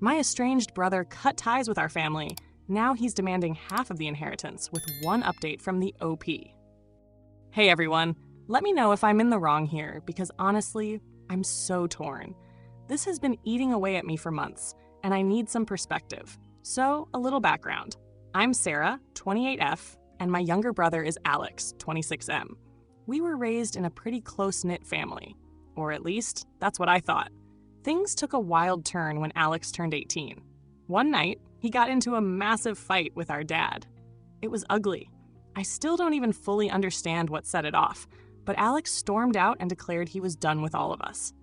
My estranged brother cut ties with our family. Now he's demanding half of the inheritance with one update from the OP. Hey everyone, let me know if I'm in the wrong here because honestly, I'm so torn. This has been eating away at me for months, and I need some perspective. So, a little background. I'm Sarah, 28F, and my younger brother is Alex, 26M. We were raised in a pretty close-knit family. Or at least, that's what I thought. Things took a wild turn when Alex turned 18. One night, he got into a massive fight with our dad. It was ugly. I still don't even fully understand what set it off, but Alex stormed out and declared he was done with all of us.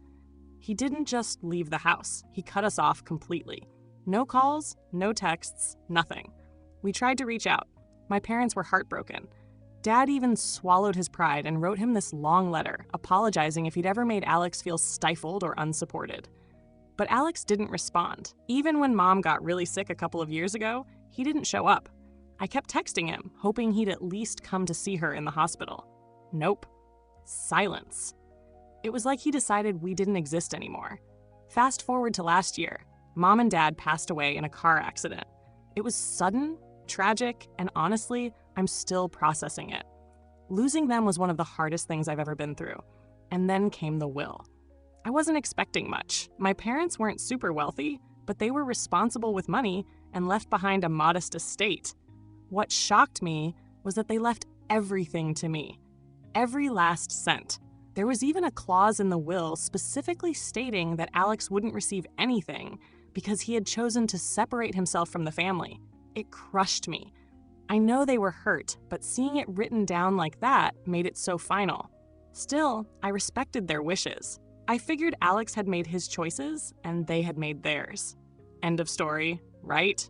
He didn't just leave the house, he cut us off completely. No calls, no texts, nothing. We tried to reach out. My parents were heartbroken. Dad even swallowed his pride and wrote him this long letter, apologizing if he'd ever made Alex feel stifled or unsupported. But Alex didn't respond. Even when Mom got really sick a couple of years ago, he didn't show up. I kept texting him, hoping he'd at least come to see her in the hospital. Nope. Silence. It was like he decided we didn't exist anymore. Fast forward to last year, Mom and Dad passed away in a car accident. It was sudden, tragic, and honestly, I'm still processing it. Losing them was one of the hardest things I've ever been through. And then came the will. I wasn't expecting much. My parents weren't super wealthy, but they were responsible with money and left behind a modest estate. What shocked me was that they left everything to me. Every last cent. There was even a clause in the will specifically stating that Alex wouldn't receive anything because he had chosen to separate himself from the family. It crushed me. I know they were hurt, but seeing it written down like that made it so final. Still, I respected their wishes. I figured Alex had made his choices, and they had made theirs. End of story, right?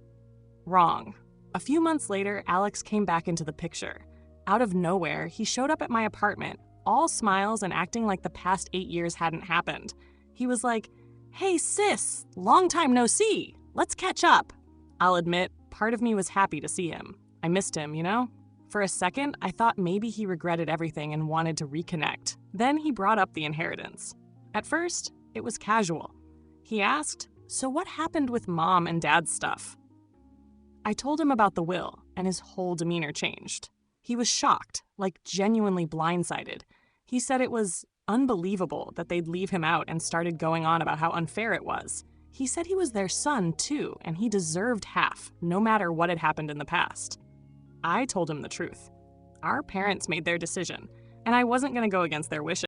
Wrong. A few months later, Alex came back into the picture. Out of nowhere, he showed up at my apartment, all smiles and acting like the past 8 years hadn't happened. He was like, "Hey sis, long time no see. Let's catch up." I'll admit, part of me was happy to see him. I missed him, you know? For a second, I thought maybe he regretted everything and wanted to reconnect. Then he brought up the inheritance. At first, it was casual. He asked, "So what happened with Mom and Dad's stuff?" I told him about the will, and his whole demeanor changed. He was shocked, like genuinely blindsided. He said it was unbelievable that they'd leave him out and started going on about how unfair it was. He said he was their son, too, and he deserved half, no matter what had happened in the past. I told him the truth. Our parents made their decision, and I wasn't going to go against their wishes.